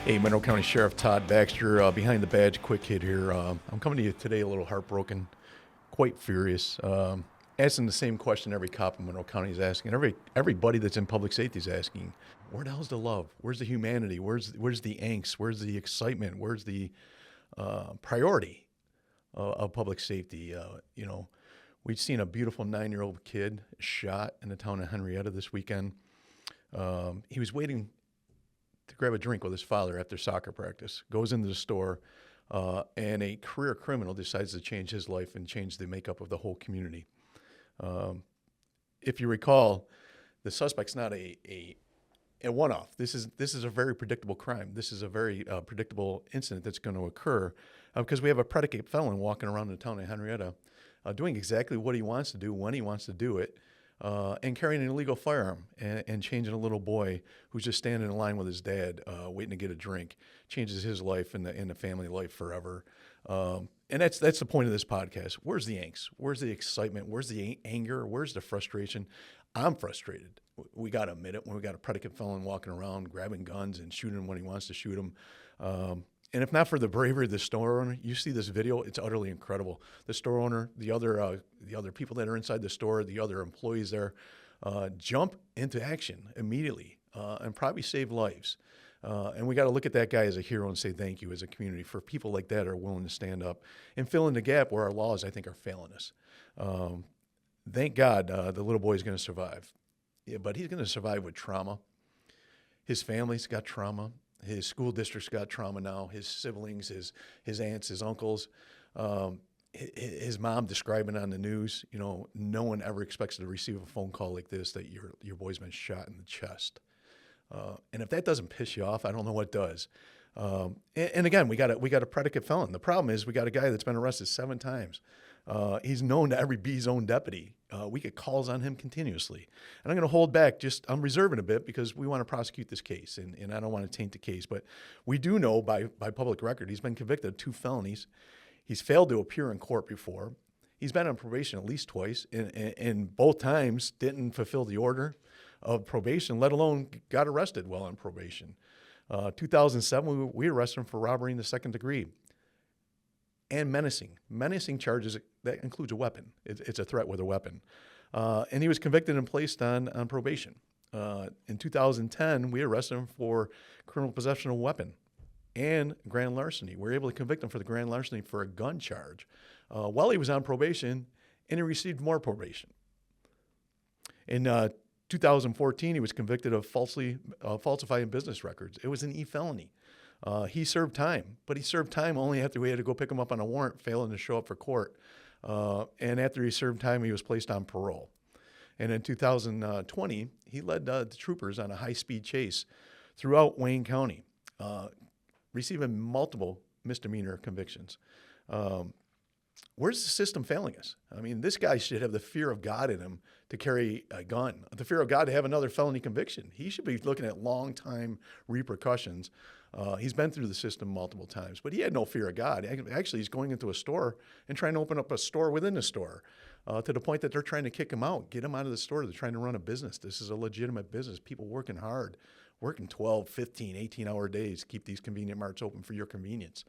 Hey, Monroe County Sheriff Todd Baxter, behind the badge, quick hit here. I'm coming to you today a little heartbroken, quite furious, asking the same question every cop in Monroe County is asking, everybody that's in public safety is asking, where the hell's the love? Where's the humanity? Where's the angst? Where's the excitement? Where's the priority of public safety? We've seen a beautiful 9-year-old kid shot in the town of Henrietta this weekend. He was waiting to grab a drink with his father after soccer practice, goes into the store, and a career criminal decides to change his life and change the makeup of the whole community. If you recall, the suspect's not a one-off. This is a very predictable crime. This is a very predictable incident that's going to occur because we have a predicate felon walking around the town of Henrietta doing exactly what he wants to do, when he wants to do it, and carrying an illegal firearm and changing a little boy who's just standing in line with his dad, waiting to get a drink, changes his life and the family life forever. And that's the point of this podcast. Where's the angst? Where's the excitement? Where's the anger? Where's the frustration? I'm frustrated. We got to admit it when we got a predicate felon walking around grabbing guns and shooting him when he wants to shoot him. And if not for the bravery of the store owner, you see this video, it's utterly incredible. The store owner, the other people that are inside the store, the other employees there, jump into action immediately and probably save lives. And we got to look at that guy as a hero and say thank you as a community for people like that are willing to stand up and fill in the gap where our laws, I think, are failing us. Thank God the little boy is going to survive. Yeah, but he's going to survive with trauma. His family's got trauma. His school district's got trauma now. His siblings, his aunts, his uncles, his mom describing on the news. You know, no one ever expects to receive a phone call like this that your boy's been shot in the chest. And if that doesn't piss you off, I don't know what does. And again, we got a predicate felon. The problem is we got a guy that's been arrested 7 times. He's known to every B zone deputy. We get calls on him continuously. And I'm going to hold back, I'm reserving a bit because we want to prosecute this case and I don't want to taint the case. But we do know by public record, he's been convicted of 2 felonies. He's failed to appear in court before. He's been on probation at least twice and both times didn't fulfill the order of probation, let alone got arrested while on probation. 2007, we arrested him for robbery in the 2nd degree. And menacing charges, that includes a weapon. It's a threat with a weapon. And he was convicted and placed on probation. In 2010, we arrested him for criminal possession of a weapon and grand larceny. We were able to convict him for the grand larceny for a gun charge while he was on probation, and he received more probation. In 2014, he was convicted of falsifying business records. It was an e-felony. He served time, but he served time only after we had to go pick him up on a warrant, failing to show up for court. And after he served time, he was placed on parole. And in 2020, he led the troopers on a high-speed chase throughout Wayne County, receiving multiple misdemeanor convictions. Where's the system failing us? I mean, this guy should have the fear of God in him to carry a gun, the fear of God to have another felony conviction. He should be looking at long-time repercussions. He's been through the system multiple times, but he had no fear of God. Actually, he's going into a store and trying to open up a store within the store to the point that they're trying to kick him out, get him out of the store. They're trying to run a business. This is a legitimate business. People working hard, working 12, 15, 18-hour days to keep these convenient marts open for your convenience.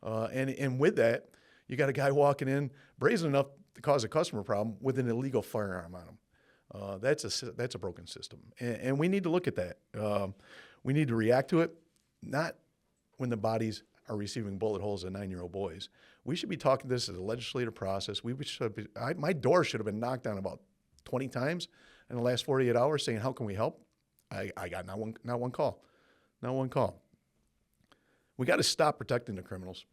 And with that, you got a guy walking in, brazen enough to cause a customer problem with an illegal firearm on him. That's a broken system, and we need to look at that. We need to react to it, not when the bodies are receiving bullet holes in 9-year-old boys. We should be talking this as a legislative process. My door should have been knocked on about 20 times in the last 48 hours saying, how can we help? I got not one call. We got to stop protecting the criminals.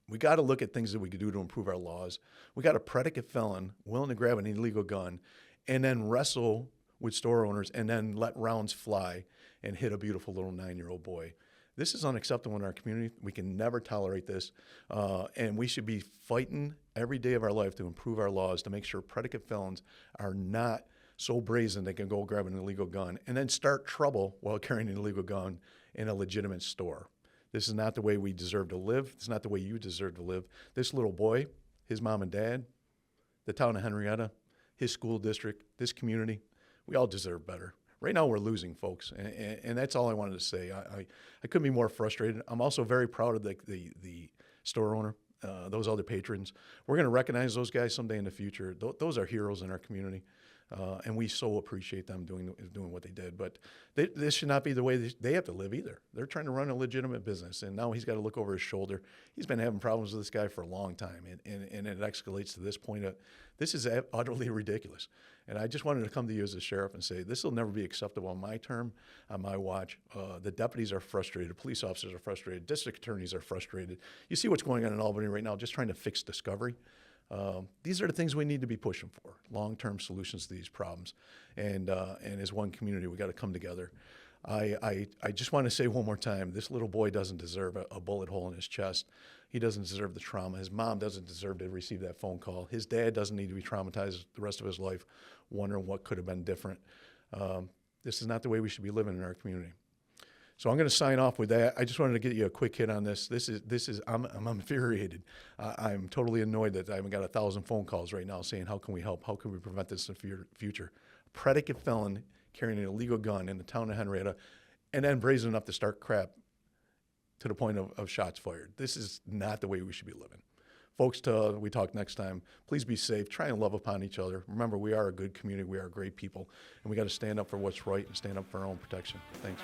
We got to look at things that we could do to improve our laws. We got a predicate felon willing to grab an illegal gun and then wrestle with store owners and then let rounds fly and hit a beautiful little 9-year-old boy. This is unacceptable in our community. We can never tolerate this. And we should be fighting every day of our life to improve our laws to make sure predicate felons are not so brazen they can go grab an illegal gun and then start trouble while carrying an illegal gun in a legitimate store. This is not the way we deserve to live. It's not the way you deserve to live. This little boy, his mom and dad, the town of Henrietta, his school district, this community, we all deserve better. Right now we're losing, folks, and that's all I wanted to say. I couldn't be more frustrated. I'm also very proud of the store owner, those other patrons. We're going to recognize those guys someday in the future. Those are heroes in our community. And we so appreciate them doing what they did. But this should not be the way they have to live either. They're trying to run a legitimate business, and now he's got to look over his shoulder. He's been having problems with this guy for a long time, and it escalates to this point. This is utterly ridiculous. And I just wanted to come to you as a sheriff and say, this will never be acceptable on my term, on my watch. The deputies are frustrated. Police officers are frustrated. District attorneys are frustrated. You see what's going on in Albany right now, just trying to fix discovery. These are the things we need to be pushing for, long-term solutions to these problems. And as one community, we got to come together. I just want to say one more time, this little boy doesn't deserve a bullet hole in his chest. He doesn't deserve the trauma. His mom doesn't deserve to receive that phone call. His dad doesn't need to be traumatized the rest of his life, wondering what could have been different. This is not the way we should be living in our community. So I'm going to sign off with that. I just wanted to get you a quick hit on this. I'm infuriated. I'm totally annoyed that I haven't got 1,000 phone calls right now saying, how can we help? How can we prevent this in the future? Predicate felon carrying an illegal gun in the town of Henrietta, and then brazen enough to start crap to the point of shots fired. This is not the way we should be living. Folks, till we talk next time, please be safe. Try and love upon each other. Remember, we are a good community. We are great people, and we got to stand up for what's right and stand up for our own protection. Thanks.